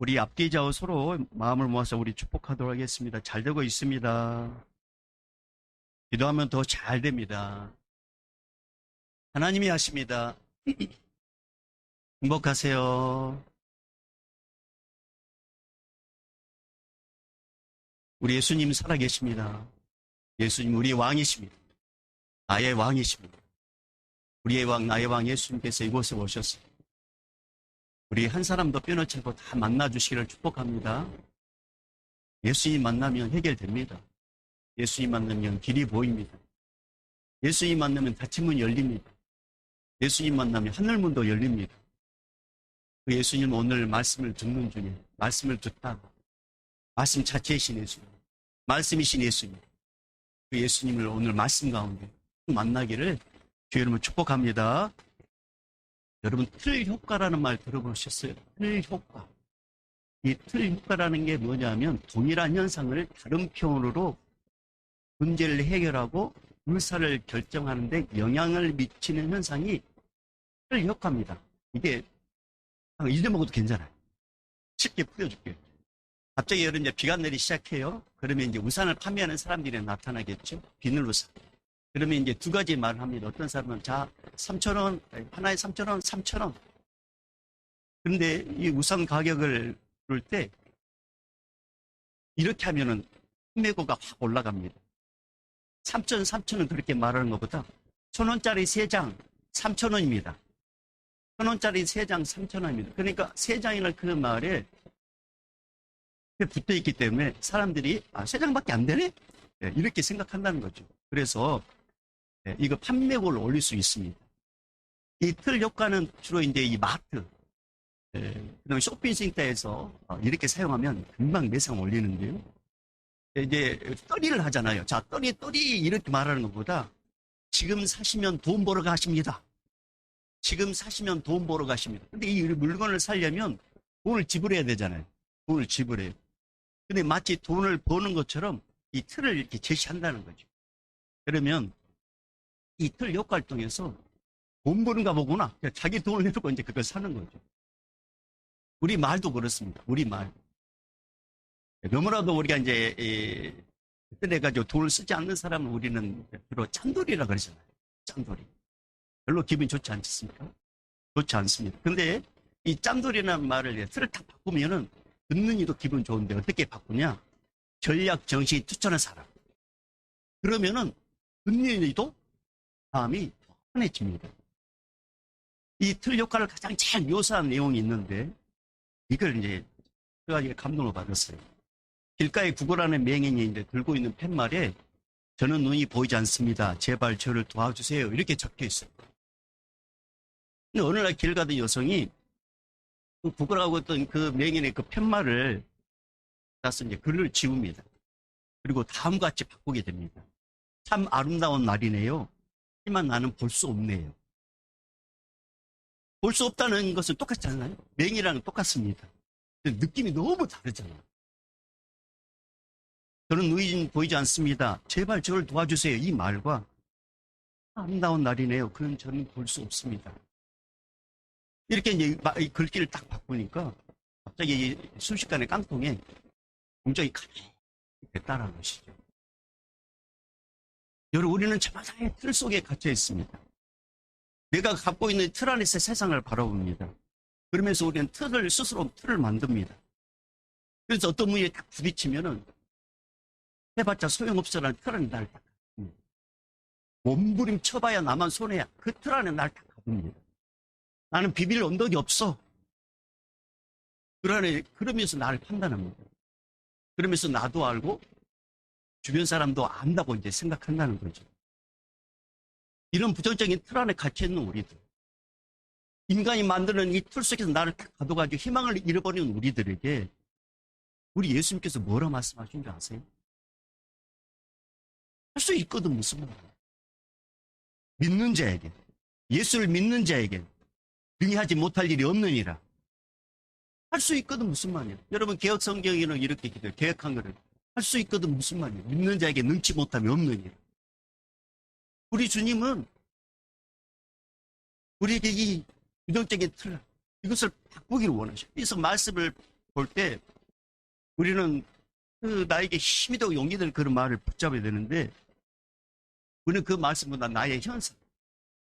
우리 앞뒤 좌우 서로 마음을 모아서 우리 축복하도록 하겠습니다. 잘 되고 있습니다. 기도하면 더 잘 됩니다. 하나님이 하십니다. 행복하세요. 우리 예수님 살아계십니다. 예수님 우리의 왕이십니다. 나의 왕이십니다. 우리의 왕, 나의 왕 예수님께서 이곳에 오셨습니다. 우리 한 사람도 빼놓지 않고 다 만나주시기를 축복합니다. 예수님 만나면 해결됩니다. 예수님 만나면 길이 보입니다. 예수님 만나면 닫힌 문이 열립니다. 예수님 만나면 하늘문도 열립니다. 그 예수님 오늘 말씀을 듣는 중에 말씀을 듣다가 말씀 자체이신 예수님, 말씀이신 예수님, 그 예수님을 오늘 말씀 가운데 만나기를 주의 이름으로 축복합니다. 여러분 틀 효과라는 말 들어보셨어요? 틀 효과. 이 틀 효과라는 게 뭐냐면 동일한 현상을 다른 표현으로 문제를 해결하고 의사를 결정하는데 영향을 미치는 현상이 틀 효과입니다. 이게 잊어먹어도 괜찮아요. 쉽게 풀어줄게요. 갑자기 여름 이제 비가 내리기 시작해요. 그러면 이제 우산을 판매하는 사람들이 나타나겠죠. 비늘 우산. 그러면 이제 두 가지 말을 합니다. 어떤 사람은 자 3,000원, 하나에 3,000원, 3,000원. 그런데 이 우산 가격을 볼 때 이렇게 하면은 판매고가 확 올라갑니다. 3,000원, 3,000원 그렇게 말하는 것보다 1,000원짜리 3장 3,000원입니다. 1,000원짜리 3장 3,000원입니다. 그러니까 3장이라는 그 말에 붙어 있기 때문에 사람들이 3장밖에 안 되네? 이렇게 생각한다는 거죠. 그래서 이거 판매고를 올릴 수 있습니다. 이 틀 효과는 주로 이제 이 마트, 그다음에 쇼핑센터에서 이렇게 사용하면 금방 매상 올리는데요. 이제 떨이를 하잖아요. 자, 떨이 이렇게 말하는 것보다 지금 사시면 돈 벌어 가십니다. 지금 사시면 돈 벌어 가십니다. 근데 이 물건을 사려면 돈을 지불해야 되잖아요. 돈을 지불해요. 근데 마치 돈을 버는 것처럼 이 틀을 이렇게 제시한다는 거죠. 그러면 이 틀 효과를 통해서 돈 버는가 보구나. 자기 돈을 내놓고 이제 그걸 사는 거죠. 우리 말도 그렇습니다. 우리 말. 너무나도 우리가 이제 그때 가지고 돈을 쓰지 않는 사람은 우리는 주로 짠돌이라 그러잖아요. 짠돌이. 별로 기분이 좋지 않습니까? 좋지 않습니다. 근데 이 짠돌이라는 말을 틀을 딱 바꾸면은 듣는 이도 기분 좋은데 어떻게 바꾸냐? 전략 정신이 투철한 사람. 그러면은 듣는 이도 마음이 편해집니다. 이 틀 효과를 가장 잘 묘사한 내용이 있는데 이걸 이제 제가 감동을 받았어요. 길가에 구걸하는 맹인이 이제 들고 있는 팻말에 저는 눈이 보이지 않습니다. 제발 저를 도와주세요. 이렇게 적혀 있어요. 근데 어느 날 길 가던 여성이 구걸하고 있던 그 맹인의 그 팻말을 따서 이제 글을 지웁니다. 그리고 다음과 같이 바꾸게 됩니다. 참 아름다운 날이네요. 하지만 나는 볼 수 없네요. 볼 수 없다는 것은 똑같지 않나요? 맹인이랑 똑같습니다. 느낌이 너무 다르잖아요. 저는 눈이 보이지 않습니다. 제발 저를 도와주세요. 이 말과 아름다운 날이네요. 그럼 저는 볼 수 없습니다. 이렇게 이제 글귀를 딱 바꾸니까 갑자기 순식간에 깡통에 공정이 가게 됐다라는 것이죠. 여러분, 우리는 저마다의 틀 속에 갇혀 있습니다. 내가 갖고 있는 틀 안에서 세상을 바라봅니다. 그러면서 우리는 스스로 틀을 만듭니다. 그래서 어떤 분이 딱 부딪히면은 해봤자 소용없어라는 틀 안에 나를 딱 가둡니다. 몸부림 쳐봐야 나만 손해야. 그 틀 안에 나를 딱 가둡니다. 나는 비빌 언덕이 없어. 그러면서 나를 판단합니다. 그러면서 나도 알고 주변 사람도 안다고 이제 생각한다는 거죠. 이런 부정적인 틀 안에 갇혀있는 우리들. 인간이 만드는 이 틀 속에서 나를 딱 가둬가지고 희망을 잃어버리는 우리들에게 우리 예수님께서 뭐라 말씀하신 줄 아세요? 할 수 있거든, 무슨 말이에요. 믿는 자에게, 예수를 믿는 자에게 능히하지 못할 일이 없느니라. 할 수 있거든, 무슨 말이에요. 여러분, 개혁 성경에는 이렇게 기도해요. 개혁한 거를. 할 수 있거든, 무슨 말이에요. 믿는 자에게 능치 못함이 없느니라. 우리 주님은 우리에게 이 부정적인 틀, 이것을 바꾸기를 원하셔요. 그래서 말씀을 볼 때 우리는 나에게 힘이 되고 용기 되는 그런 말을 붙잡아야 되는데 우리는 그 말씀보다 나의 현상,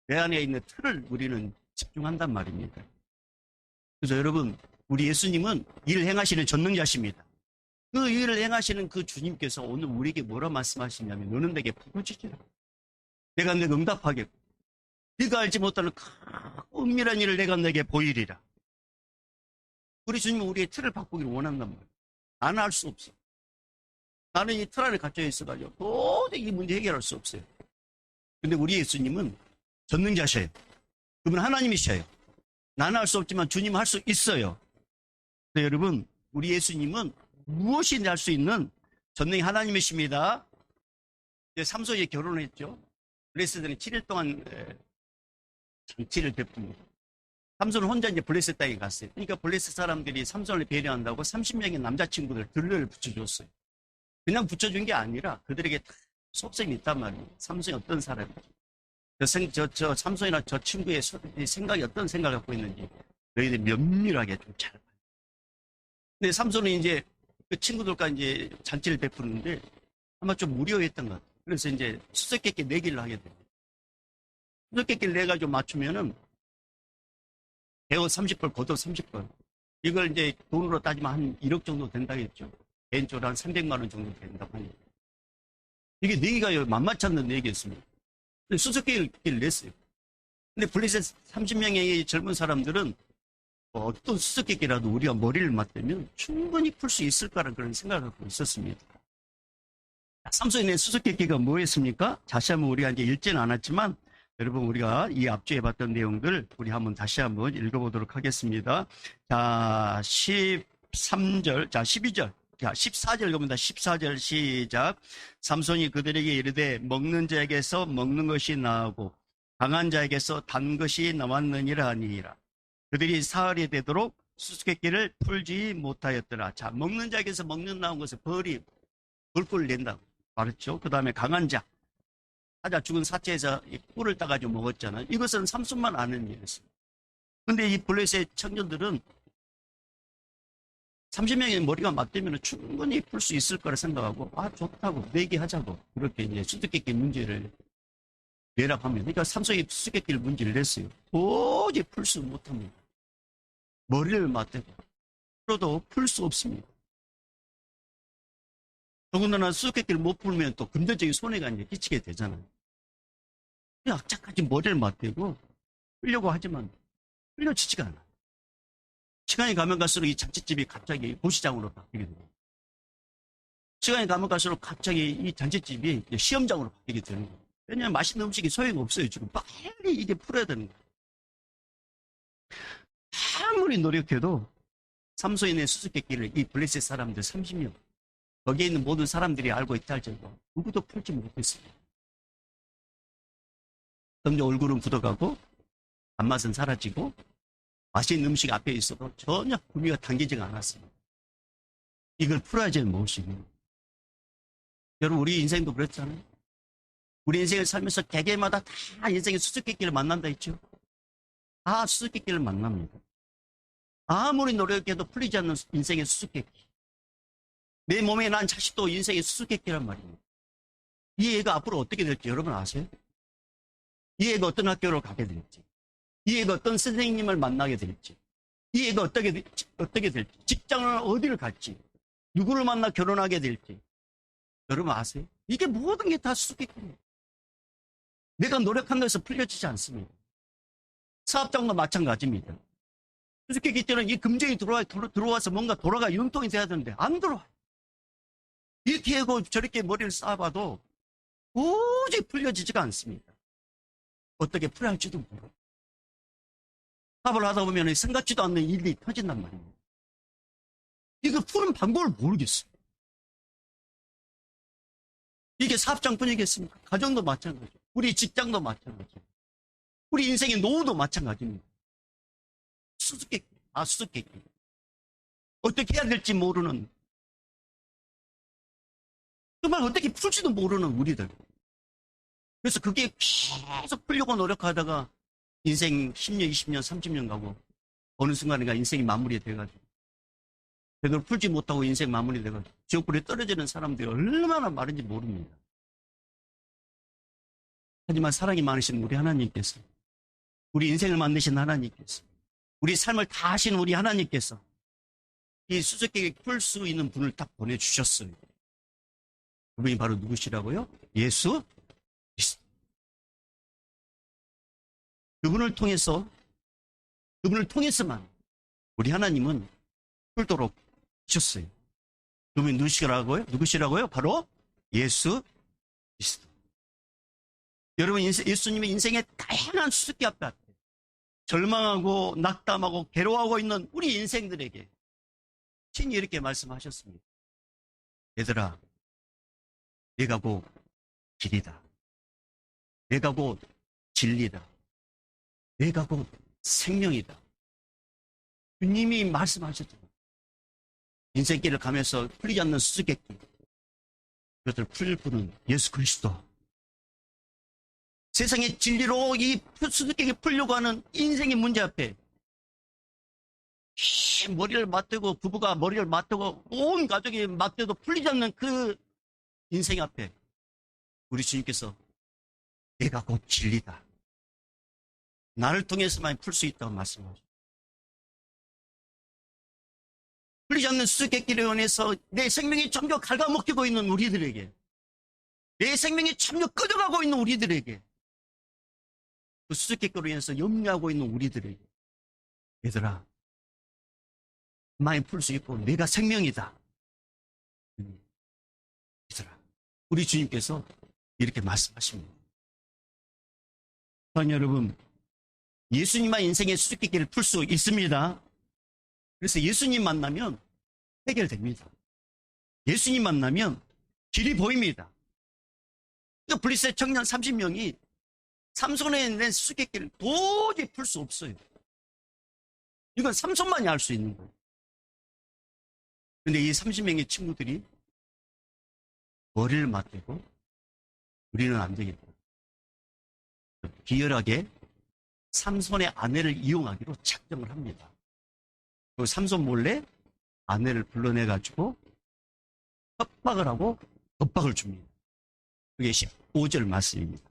내 안에 있는 틀을 우리는 집중한단 말입니다. 그래서 여러분, 우리 예수님은 일을 행하시는 전능자십니다. 그 일을 행하시는 그 주님께서 오늘 우리에게 뭐라 말씀하시냐면 너는 내게 부르짖으라. 내가 내게 응답하겠고 네가 알지 못하는 은밀한 일을 내가 내게 보이리라. 우리 주님은 우리의 틀을 바꾸기를 원한단 말이에요. 나는 할 수 없어. 나는 이 틀 안에 갇혀 있어가지고 도저히 이 문제 해결할 수 없어요. 근데 우리 예수님은 전능자셔요. 그분 하나님이셔요. 나는 할 수 없지만 주님은 할 수 있어요. 그래서 여러분, 우리 예수님은 무엇이든지 할 수 있는 전능의 하나님이십니다. 삼손이 결혼했죠. 블레셋은 7일 동안 잔치를 베풉니다. 삼손은 혼자 이제 블레셋 땅에 갔어요. 그러니까 블레셋 사람들이 삼손을 배려한다고 30명의 남자친구들 들러를 붙여줬어요. 그냥 붙여준 게 아니라 그들에게 다 속셈이 있단 말이에요. 삼손이 어떤 사람인지. 저 삼손이나 저 친구의 생각이 어떤 생각을 갖고 있는지 너희들 면밀하게 좀 잘 봐요. 근데 삼손은 이제 그 친구들과 이제 잔치를 베푸는데 아마 좀 무료했던 것 같아요. 그래서 이제 수수께끼 내기를 하게 돼요. 수수께끼를 내가지고 맞추면은 대옷 30벌, 겉옷 30벌. 이걸 이제 돈으로 따지면 한 1억 정도 된다겠죠. 개인적으로 한 300만 원 정도 된다고 하니까. 이게 내기가 만만치 않는 내기였습니다. 수수께끼를 냈어요. 근데 블레셋 30명의 젊은 사람들은 어떤 수수께끼라도 우리가 머리를 맞대면 충분히 풀 수 있을 거라는 그런 생각을 갖고 있었습니다. 삼손이 낸 수수께끼가 뭐였습니까? 다시 한번 우리가 이제 읽지는 않았지만 여러분 우리가 이 앞주에 봤던 내용들 우리 한번 다시 한번 읽어보도록 하겠습니다. 자, 13절, 자 12절, 자 14절 겁니다. 14절 시작. 삼손이 그들에게 이르되 먹는 자에게서 먹는 것이 나오고 강한 자에게서 단 것이 나왔느니라 하니라. 그들이 사흘이 되도록 수수께끼를 풀지 못하였더라. 자, 먹는 자에게서 먹는 나온 것을 벌이 벌꿀을 낸다고 말했죠. 그 다음에 강한 자, 사자 죽은 사체에서 꿀을 따가지고 먹었잖아요. 이것은 삼손만 아는 일이었어요. 근데 이 블레셋 청년들은 30명의 머리가 맞대면 충분히 풀 수 있을 거라 생각하고, 아, 좋다고, 내기하자고, 그렇게 이제 수수께끼 문제를 내랍합니다. 그러니까 삼손이 수수께끼를 문제를 냈어요. 도저히 풀 수 못합니다. 머리를 맞대고, 풀어도 풀 수 없습니다. 더군다나 수수께끼를 못 풀면 또 금전적인 손해가 이제 끼치게 되잖아요. 악착같이 머리를 맞대고, 풀려고 하지만, 풀려지지가 않아요. 시간이 가면 갈수록 이 잔치집이 갑자기 고시장으로 바뀌게 됩니다. 시간이 가면 갈수록 갑자기 이 잔치집이 시험장으로 바뀌게 되는 거예요. 왜냐하면 맛있는 음식이 소용없어요. 지금 빨리 이게 풀어야 되는 거예요. 아무리 노력해도 삼손의 수수께끼를 이 블레셋 사람들 30명, 거기에 있는 모든 사람들이 알고 있다 할지라도 누구도 풀지 못했습니다. 점점 얼굴은 굳어가고 단맛은 사라지고 맛있는 음식 앞에 있어도 전혀 구미가 당기지가 않았습니다. 이걸 풀어야 될 무엇이고. 여러분, 우리 인생도 그렇잖아요. 우리 인생을 살면서 개개마다 다 인생의 수수께끼를 만난다 했죠. 다 수수께끼를 만납니다. 아무리 노력해도 풀리지 않는 인생의 수수께끼. 내 몸에 난 자식도 인생의 수수께끼란 말입니다. 이 애가 앞으로 어떻게 될지 여러분 아세요? 이 애가 어떤 학교를 가게 될지, 이 애가 어떤 선생님을 만나게 될지, 이 애가 어떻게 될지, 직장을 어디를 갈지, 누구를 만나 결혼하게 될지 여러분 아세요? 이게 모든 게 다 수수께끼입니다. 내가 노력한 것에서 풀려지지 않습니다. 사업장도 마찬가지입니다. 수수께끼 때는 이 금전이 들어와서 뭔가 돌아가 융통이 돼야 되는데 안 들어와요. 이렇게 하고 저렇게 머리를 쌓아봐도 도저히 풀려지지가 않습니다. 어떻게 풀어야 할지도 모르고. 사업을 하다 보면 생각지도 않는 일이 터진단 말입니다. 이거 푸는 방법을 모르겠어요. 이게 사업장뿐이겠습니까? 가정도 마찬가지죠. 우리 직장도 마찬가지죠. 우리 인생의 노후도 마찬가지입니다. 수수께끼, 수수께끼. 어떻게 해야 될지 모르는, 정말 어떻게 풀지도 모르는 우리들. 그래서 그게 계속 풀려고 노력하다가 인생 10년, 20년, 30년 가고 어느 순간인가 인생이 마무리가 돼가지고 제대로 풀지 못하고 인생 마무리되고 지옥불에 떨어지는 사람들이 얼마나 많은지 모릅니다. 하지만 사랑이 많으신 우리 하나님께서, 우리 인생을 만드신 하나님께서, 우리 삶을 다 하신 우리 하나님께서 이 수수께끼 풀 수 있는 분을 딱 보내주셨어요. 그분이 바로 누구시라고요? 예수 그리스도. 그분을 통해서만 우리 하나님은 풀도록 하셨어요. 그분이 누구시라고요? 바로 예수 그리스도. 여러분, 예수님의 인생의 다양한 수수께끼 앞에 절망하고 낙담하고 괴로워하고 있는 우리 인생들에게 친히 이렇게 말씀하셨습니다. 얘들아, 내가 곧 길이다. 내가 곧 진리다. 내가 곧 생명이다. 주님이 말씀하셨잖아요. 인생길을 가면서 풀리지 않는 수수께끼, 그것을 풀 분은 예수 그리스도. 세상의 진리로 이 수수께끼 풀려고 하는 인생의 문제 앞에 머리를 맞대고, 부부가 머리를 맞대고, 온 가족이 맞대도 풀리지 않는 그 인생 앞에 우리 주님께서 내가 곧 진리다. 나를 통해서만 풀 수 있다고 말씀하셨습니다. 풀리지 않는 수수께끼로 인해서 내 생명이 점점 갉아먹히고 있는 우리들에게, 내 생명이 점점 꺼져가고 있는 우리들에게, 그 수수께끼로 인해서 염려하고 있는 우리들에게, 얘들아, 많이 풀 수 있고 내가 생명이다. 얘들아, 우리 주님께서 이렇게 말씀하십니다. 사랑하는 여러분, 예수님만 인생의 수수께끼를 풀 수 있습니다. 그래서 예수님 만나면 해결됩니다. 예수님 만나면 길이 보입니다. 블리스의 청년 30명이 삼손에 낸 수수께끼를 도저히 풀 수 없어요. 이건 삼손만이 알 수 있는 거예요. 근데 이 30명의 친구들이 머리를 맞대고 우리는 안 되겠다. 비열하게 삼손의 아내를 이용하기로 작정을 합니다. 그리고 삼손 몰래 아내를 불러내가지고 협박을 하고 겁박을 줍니다. 그게 15절 말씀입니다.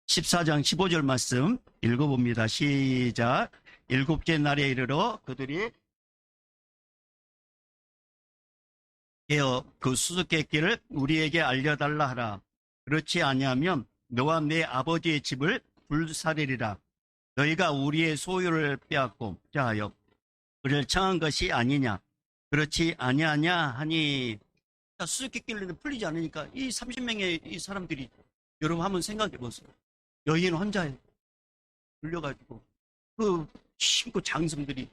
14장 15절 말씀 읽어봅니다. 시작. 일곱째 날에 이르러 그들이 깨어 그 수수께끼를 우리에게 알려달라 하라. 그렇지 아니하면 너와 내 아버지의 집을 불사르리라. 너희가 우리의 소유를 빼앗고 자하여 그를 청한 것이 아니냐. 그렇지 아니하냐 하니. 수수께끼를 풀리지 않으니까 이 30명의 이 사람들이, 여러분 한번 생각해 보세요. 여인 혼자에 불려가지고 그 힘고 장성들이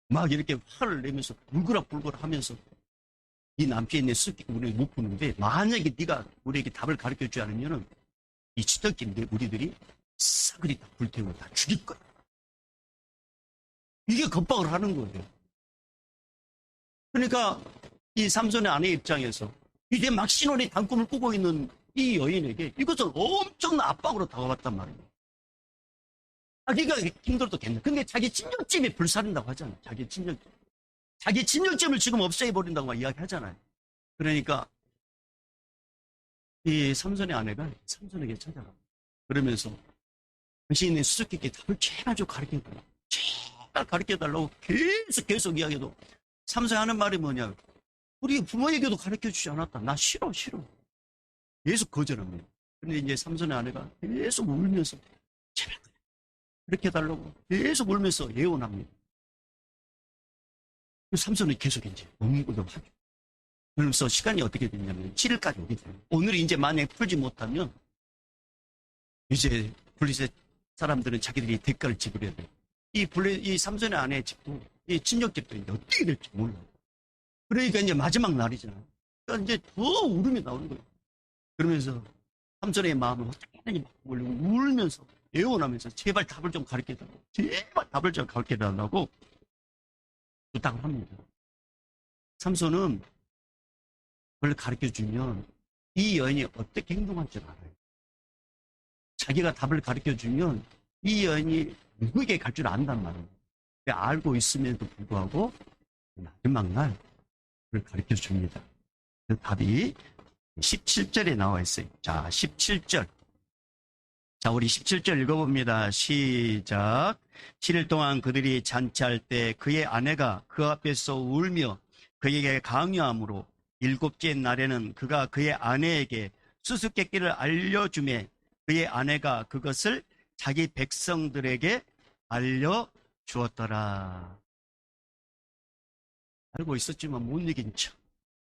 막 이렇게 화를 내면서 불그락불그락 하면서 이 남편이 내 수수께끼 우리에게 못 푸는데, 만약에 네가 우리에게 답을 가르쳐 주지 않으면은 이 지들끼리 우리들이 싸그리 다 불태우고 다 죽일 거야. 이게 겁박을 하는 거예요. 그러니까 이 삼손의 아내 입장에서 이제 막 신혼의 단꿈을 꾸고 있는 이 여인에게 이것을 엄청난 압박으로 다가왔단 말이에요. 자기가 힘들어도 괜찮아. 근데 자기 친정집에 불사른다고 하잖아요. 자기 친정집을 지금 없애버린다고 이야기하잖아요. 그러니까 이 삼손의 아내가 삼손에게 찾아가. 그러면서 당신이 수수께끼 답을 제발 좀 가르쳐달라고. 제발 가르쳐달라고 계속 이야기해도 삼손이 하는 말이 뭐냐. 우리 부모에게도 가르쳐주지 않았다. 나 싫어. 계속 거절합니다. 근데 이제 삼손의 아내가 계속 울면서 제발 가르쳐달라고 계속 울면서 예언합니다. 삼손은 계속 이제 엉구덕하죠. 그러면서 시간이 어떻게 됐냐면 7일까지 오게 돼요. 오늘 이제 만약에 풀지 못하면 이제 블리셋 사람들은 자기들이 대가를 지불해야 돼요. 이 삼손의 아내의 집도, 이 친정집도 이제 어떻게 될지 몰라요. 그러니까 이제 마지막 날이잖아요. 그러니까 이제 더 울음이 나오는 거예요. 그러면서 삼손의 마음을 어떻게 하는지 울면서 애원하면서 제발 답을 좀 가르쳐달라고. 제발 답을 좀 가르쳐달라고 부탁을 합니다. 삼손은 그걸 가르쳐주면 이 여인이 어떻게 행동할 줄 알아요. 자기가 답을 가르쳐주면 이 여인이 누구에게 갈 줄 안단 말이에요. 알고 있음에도 불구하고 마지막 날 가르쳐 줍니다. 그 답이 17절에 나와 있어요. 자, 17절. 자, 우리 17절 읽어봅니다. 시작. 7일 동안 그들이 잔치할 때 그의 아내가 그 앞에서 울며 그에게 강요함으로 일곱째 날에는 그가 그의 아내에게 수수께끼를 알려주매 그의 아내가 그것을 자기 백성들에게 알려주었더라. 알고 있었지만 못 이긴 척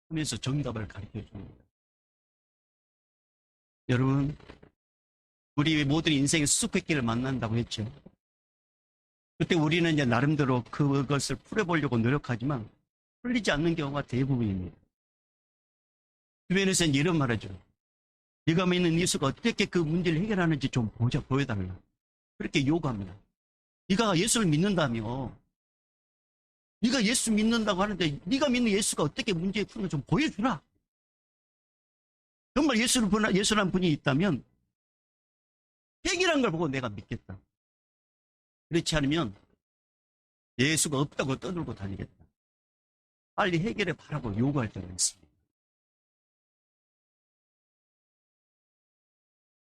하면서 정답을 가르쳐 줍니다. 여러분, 우리 모든 인생에 수수께끼를 만난다고 했죠. 그때 우리는 이제 나름대로 그것을 풀어보려고 노력하지만 풀리지 않는 경우가 대부분입니다. 주변에서는 이런 말하죠. 네가 믿는 예수가 어떻게 그 문제를 해결하는지 좀 보여달라. 그렇게 요구합니다. 네가 예수를 믿는다며. 네가 예수 믿는다고 하는데 네가 믿는 예수가 어떻게 문제 푸는 거 좀 보여주라. 정말 예수라는 분이 있다면 해결한 걸 보고 내가 믿겠다. 그렇지 않으면 예수가 없다고 떠들고 다니겠다. 빨리 해결해 바라고 요구할 때가 있습니다.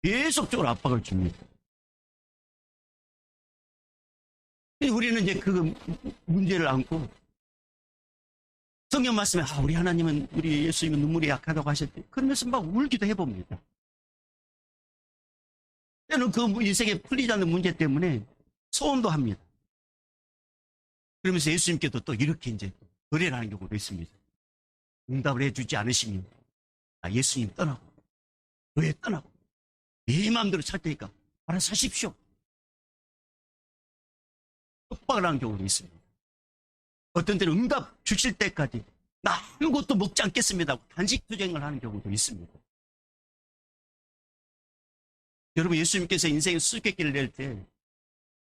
계속적으로 압박을 줍니다. 우리는 이제 그 문제를 안고 성경 말씀에 우리 하나님은 우리 예수님은 눈물이 약하다고 하셨대. 그러면서 막 울기도 해봅니다. 때는 그 인생에 풀리지 않는 문제 때문에 소원도 합니다. 그러면서 예수님께도 또 이렇게 이제 거래를 하는 경우도 있습니다. 응답을 해주지 않으시면 예수님 떠나고 교회 떠나고 내 마음대로 살 테니까 알아서 하십시오. 협박을 하는 경우도 있습니다. 어떤 때는 응답 주실 때까지 나 아무것도 먹지 않겠습니다. 단식 투쟁을 하는 경우도 있습니다. 여러분, 예수님께서 인생의 수수께끼를 낼 때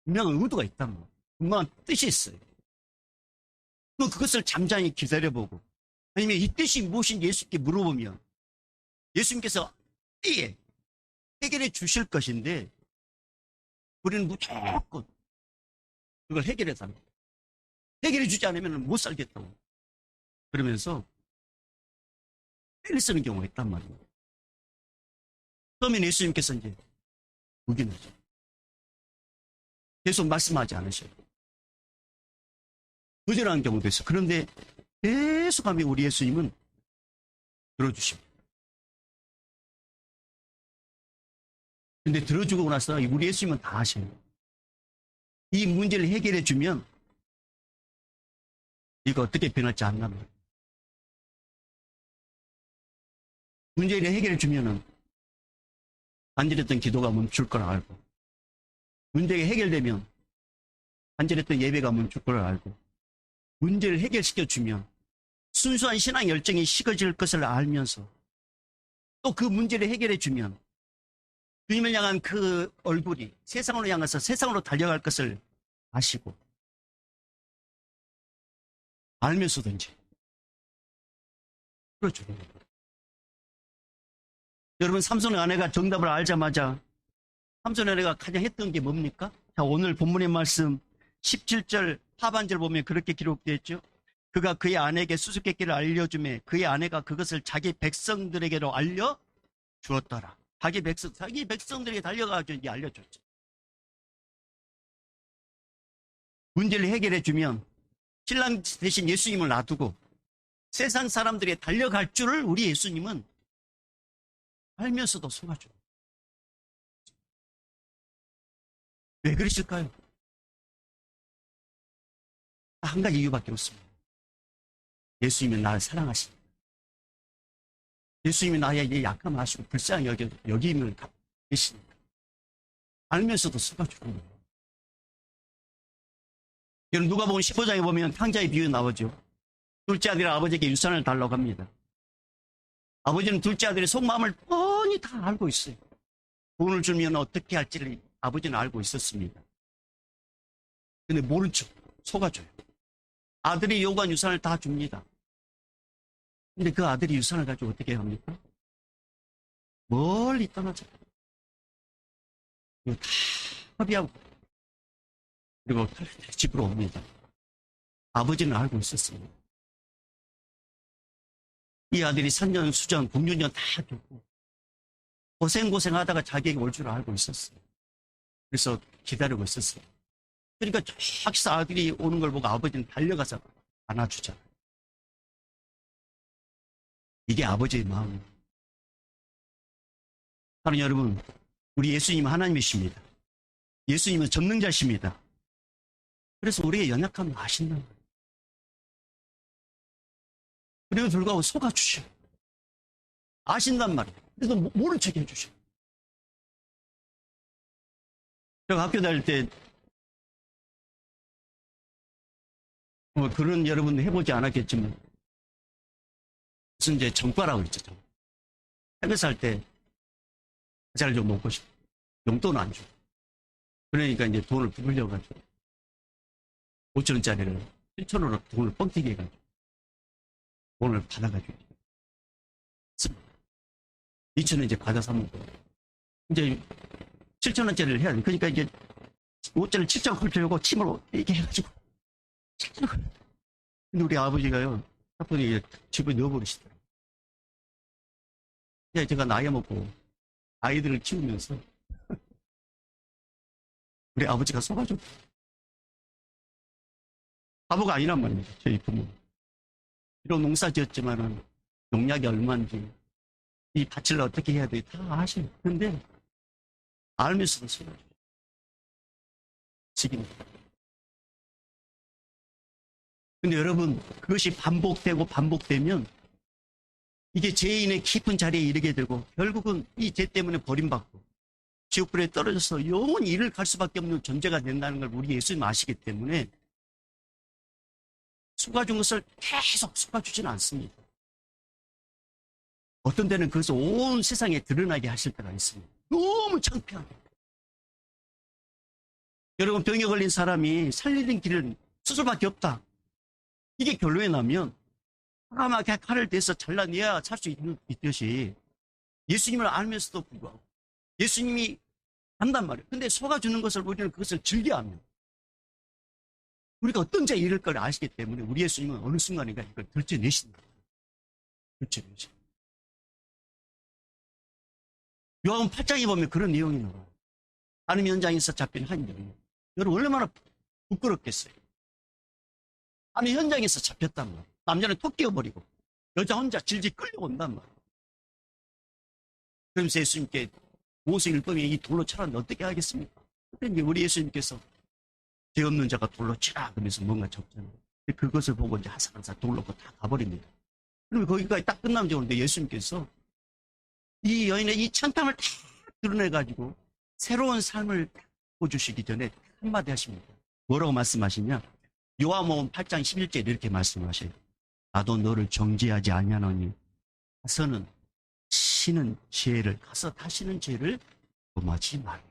분명한 의도가 있단 말이에요. 분명한 뜻이 있어요. 그럼 그것을 잠잠히 기다려보고 아니면 이 뜻이 무엇인지 예수님께 물어보면 예수님께서 띠에 해결해 주실 것인데 우리는 무조건 그걸 해결해 달라고. 해결해 주지 않으면 못 살겠다고. 그러면서 때를 쓰는 경우가 있단 말이에요. 그러면 예수님께서 이제 우기면서 계속 말씀하지 않으셔요. 거절하는 경우도 있어요. 그런데 계속하면 우리 예수님은 들어주십니다. 근데 들어주고 나서 우리 예수님은 다 하셔요. 이 문제를 해결해 주면 이거 어떻게 변할지 안답니다. 문제를 해결해 주면은 간절했던 기도가 멈출 걸 알고, 문제가 해결되면 간절했던 예배가 멈출 걸 알고, 문제를 해결시켜 주면 순수한 신앙 열정이 식어질 것을 알면서 또 그 문제를 해결해 주면 주님을 향한 그 얼굴이 세상으로 향해서 세상으로 달려갈 것을 아시고 알면서든지 그렇죠. 여러분, 삼손의 아내가 정답을 알자마자 삼손의 아내가 가장 했던 게 뭡니까? 자, 오늘 본문의 말씀 17절 하반절 보면 그렇게 기록되어 있죠. 그가 그의 아내에게 수수께끼를 알려주매 그의 아내가 그것을 자기 백성들에게로 알려주었더라. 자기 백성들에게 달려가서 이제 알려줬죠. 문제를 해결해 주면 신랑 대신 예수님을 놔두고 세상 사람들에게 달려갈 줄을 우리 예수님은 알면서도 속아줘요. 왜 그러실까요? 한 가지 이유밖에 없습니다. 예수님은 나를 사랑하십니다. 예수님이 나의 약함을 아시고 불쌍히 여김을 계시니까 알면서도 속아주는 거예요. 여러분, 누가복음 15장에 보면 탕자의 비유 나오죠. 둘째 아들이 아버지에게 유산을 달라고 합니다. 아버지는 둘째 아들의 속마음을 뻔히 다 알고 있어요. 돈을 주면 어떻게 할지를 아버지는 알고 있었습니다. 근데 모른 척 속아줘요. 아들이 요구한 유산을 다 줍니다. 근데 그 아들이 유산을 가지고 어떻게 합니까? 멀리 떠나죠. 이거 다 합의하고 그리고 집으로 옵니다. 아버지는 알고 있었습니다. 이 아들이 산전수전, 복륜전 다 겪고 고생하다가 자기에게 올 줄 알고 있었어요. 그래서 기다리고 있었어요. 그러니까 쫙 아들이 오는 걸 보고 아버지는 달려가서 안아주잖아요. 이게 아버지의 마음이에요. 사랑하는 여러분, 우리 예수님은 하나님이십니다. 예수님은 전능자십니다. 그래서 우리의 연약함을 아신다는 거예요. 그리고 불구하고 속아주셔. 아신단 말이에요. 그래서 모른 척 해주셔. 제가 학교 다닐 때, 그런 여러분 해보지 않았겠지만, 무슨 이제 전과라고 그랬죠. 해외에서 할 때, 과자를 좀 먹고 싶어. 용돈은 안 주고. 그러니까 이제 돈을 부풀려가지고, 5,000원짜리를 7,000원으로 돈을 뻥튀기 해가지고, 돈을 받아가지고, 2,000원 이제 과자 사먹고, 이제 7,000원짜리를 해야 돼. 그러니까 이제 5,000원 7,000원 헐펴고 침으로 이렇게 해가지고, 7,000원. 근데 우리 아버지가요, 사건이 집에 넣어버리시더라고요. 제가 나이 먹고 아이들을 키우면서 우리 아버지가 속아줬고 바보가 아니란 말입니다. 저희 부모. 비록 농사 지었지만은 농약이 얼마인지 이 밭을 어떻게 해야 돼 다 아셔요. 근데 알면서도 속아줘요. 지깁니다. 근데 여러분, 그것이 반복되면 이게 죄인의 깊은 자리에 이르게 되고 결국은 이 죄 때문에 버림받고 지옥불에 떨어져서 영원히 이를 갈 수밖에 없는 존재가 된다는 걸 우리 예수님 아시기 때문에 속아준 것을 계속 속아주지는 않습니다. 어떤 때는 그것을 온 세상에 드러나게 하실 때가 있습니다. 너무 창피하게. 여러분, 병에 걸린 사람이 살리는 길은 수술밖에 없다. 이게 결론에 나면 까맣게 칼을 대서 잘라내야 살 수 있듯이 예수님을 알면서도 불구하고 예수님이 한단 말이에요. 근데 속아주는 것을 우리는 그것을 즐겨합니다. 우리가 어떤 자에 이를 걸 아시기 때문에 우리 예수님은 어느 순간인가 이걸 들춰내신다. 들춰내신다. 요한 8장에 보면 그런 내용이 나와요. 다른 현장에서 잡힌 한 여인. 여러분 얼마나 부끄럽겠어요. 다른 현장에서 잡혔단 말이에요. 남자는 톡 끼워버리고 여자 혼자 질질 끌려온단 말이에요. 그러면서 예수님께 모세 율법에 이 돌로 쳐라는데 어떻게 하겠습니까? 그때 우리 예수님께서 죄 없는 자가 돌로 치라 그러면서 뭔가 적잖아요. 그것을 보고 이제 하사하사 돌로 다 가버립니다. 그러면 거기까지 딱 끝나면 좋은데 예수님께서 이 여인의 이 창탐을 다 드러내가지고 새로운 삶을 보여주시기 전에 한마디 하십니다. 뭐라고 말씀하시냐? 요한복음 8장 11절 이렇게 말씀하셔요. 나도 너를 정죄하지 아니하노니 가서는 다시는 죄를 범하지 말라.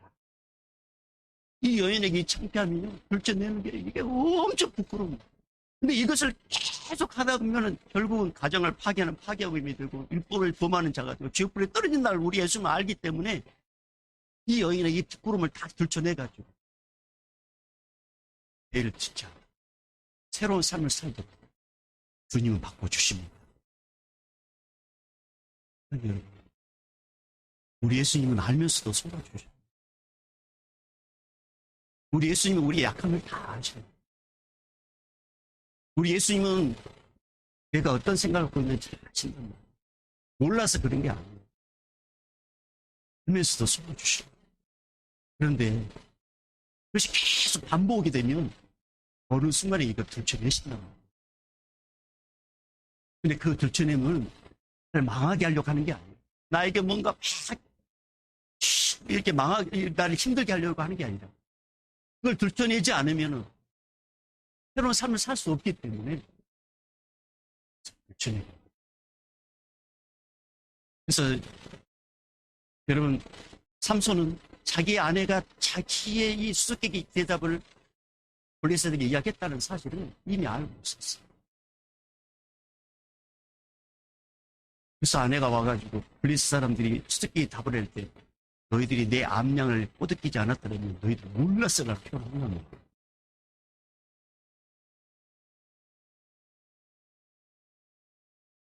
이 여인에게 이 창피함이요 들춰내는 게 이게 엄청 부끄러운. 근데 이것을 계속 하다 보면은 결국은 가정을 파괴하는 파괴함이 되고 율법을 범하는 자가 되고 지옥불에 떨어진다를 우리 예수는 알기 때문에 이 여인의 이 부끄러움을 다 들춰내가지고 죄를 진짜 새로운 삶을 살도록 주님은 바꿔주십니다. 여러분, 우리 예수님은 알면서도 속아주셔요. 우리 예수님은 우리의 약함을 다 아셔요. 우리 예수님은 내가 어떤 생각을 갖고 있는지 아신단 말이에요. 몰라서 그런 게 아니에요. 알면서도 속아주셔요. 그런데 그것이 계속 반복이 되면 어느 순간에 이거 들춰내신단 말이에요. 근데 그 들춰내면 망하게 하려고 하는 게 아니에요. 나에게 뭔가 막 이렇게 나를 힘들게 하려고 하는 게 아니라 그걸 들춰내지 않으면 새로운 삶을 살 수 없기 때문에 들춰내고. 그래서 여러분, 삼손은 자기 아내가 자기의 이 수수께끼 대답을 블레셋에게 이야기했다는 사실을 이미 알고 있었어요. 그래서 아내가 와가지고 블레셋 사람들이 수수께끼 답을 할 때 너희들이 내 암양을 꼬드기지 않았다면 너희들 몰랐으라고 표현하는 겁니다.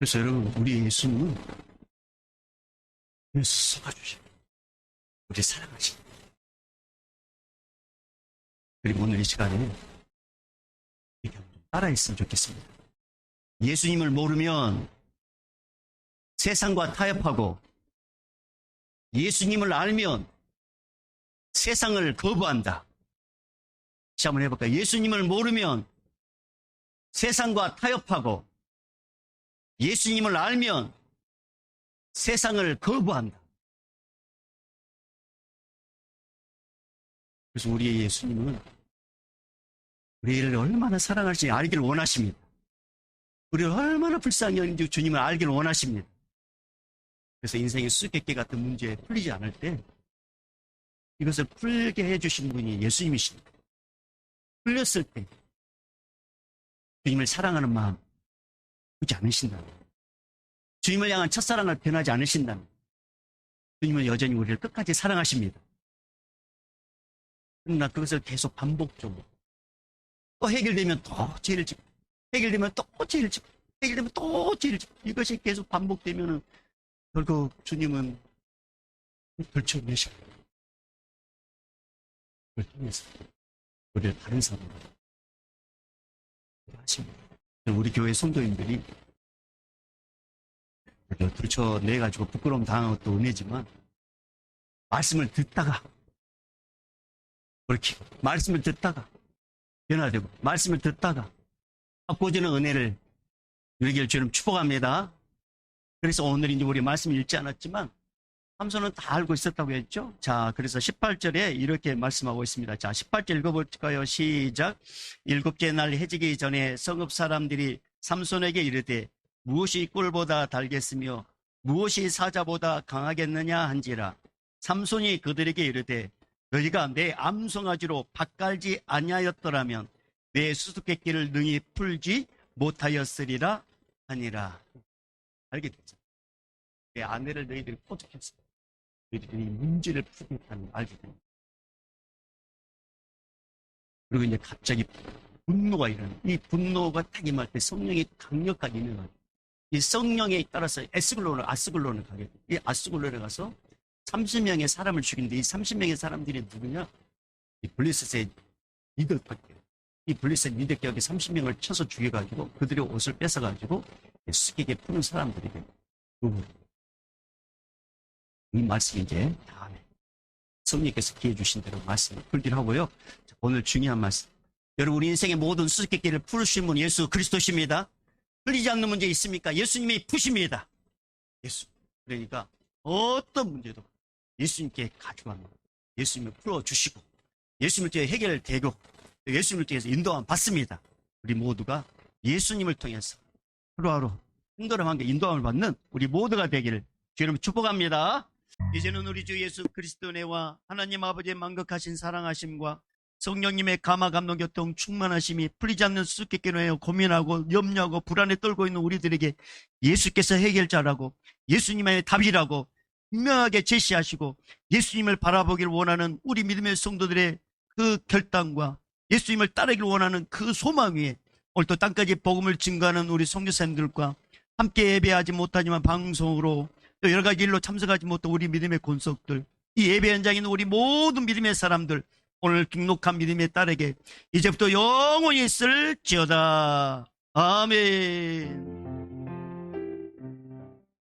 그래서 여러분, 우리 예수님은 예수 속아주셔. 우리 사랑하십니다. 그리고 오늘 이 시간에 이렇게 한번 따라했으면 좋겠습니다. 예수님을 모르면 세상과 타협하고, 예수님을 알면 세상을 거부한다. 다시 한번 해볼까요? 예수님을 모르면 세상과 타협하고, 예수님을 알면 세상을 거부한다. 그래서 우리의 예수님은 우리를 얼마나 사랑할지 알기를 원하십니다. 우리를 얼마나 불쌍히 여기는지 주님을 알기를 원하십니다. 그래서 인생의 수수께끼 같은 문제에 풀리지 않을 때 이것을 풀게 해주신 분이 예수님이십니다. 풀렸을 때 주님을 사랑하는 마음 보지 않으신다면, 주님을 향한 첫사랑을 변하지 않으신다면 주님은 여전히 우리를 끝까지 사랑하십니다. 그러나 그것을 계속 반복적으로 또 해결되면 또 죄를 짓고, 해결되면 또 죄를 짓고, 해결되면 또 죄를 짓고, 이것이 계속 반복되면은 결국 주님은 들춰내셔요. 그걸 통해서 우리를 다른 사람으로 하십니다. 우리 교회 성도님들이 들춰내가지고 부끄러움 당한 것도 은혜지만, 말씀을 듣다가 그렇게 말씀을 듣다가 변화되고, 말씀을 듣다가 바꿔주는 은혜를 누리기를 주님 축복합니다. 그래서 오늘 이제 우리 말씀 읽지 않았지만 삼손은 다 알고 있었다고 했죠. 자, 그래서 18절에 이렇게 말씀하고 있습니다. 자, 18절 읽어볼까요? 시작. 일곱째 날 해지기 전에 성읍 사람들이 삼손에게 이르되 무엇이 꿀보다 달겠으며 무엇이 사자보다 강하겠느냐 한지라. 삼손이 그들에게 이르되 너희가 내 암송아지로 밭갈지 아니하였더라면 내 수수께끼를 능히 풀지 못하였으리라 하니라. 알게 됐죠. 내 아내를 너희들이 포착했어. 너희들이 문제를 풀겠다는 걸 알게 됩니다. 그리고 이제 갑자기 분노가 일어나요. 이 분노가 딱 임할 때 성령이 강력하게 일어나요. 이 성령에 따라서 아스글론을 가게 돼요. 이 아스글론에 가서 30명의 사람을 죽이는데, 이 30명의 사람들이 누구냐? 이 블레셋의 리더격이에요. 이 블레셋 리더격이 30명을 쳐서 죽여가지고 그들의 옷을 뺏어가지고 수수께끼 푸는 사람들이 돼요. 이 말씀이 이제 다음에 성령께서 기회 주신 대로 말씀을 풀기를 하고요. 자, 오늘 중요한 말씀. 여러분, 우리 인생의 모든 수수께끼를 풀으신 분 예수 그리스도십니다. 풀리지 않는 문제 있습니까? 예수님이 푸십니다. 예수. 그러니까 어떤 문제도 예수님께 가져가는 거예요. 예수님을 풀어주시고, 예수님을 통해 해결되고, 예수님을 통해서 인도함 받습니다. 우리 모두가 예수님을 통해서 하루하루 행동을 게 인도함을 받는 우리 모두가 되기를 주님 축복합니다. 이제는 우리 주 예수 그리스도의 은혜와 하나님 아버지의 만극하신 사랑하심과 성령님의 감화 감동 교통 충만하심이 풀리지 않는 수수께끼로 해요. 고민하고 염려하고 불안에 떨고 있는 우리들에게 예수께서 해결자라고, 예수님의 답이라고 분명하게 제시하시고, 예수님을 바라보길 원하는 우리 믿음의 성도들의 그 결단과 예수님을 따르길 원하는 그 소망 위에 오늘 또 땅까지 복음을 증거하는 우리 선교사님들과 함께 예배하지 못하지만 방송으로 또 여러 가지 일로 참석하지 못한 우리 믿음의 권속들, 이 예배 현장에 있는 우리 모든 믿음의 사람들, 오늘 등록한 믿음의 딸에게 이제부터 영원히 있을지어다. 아멘.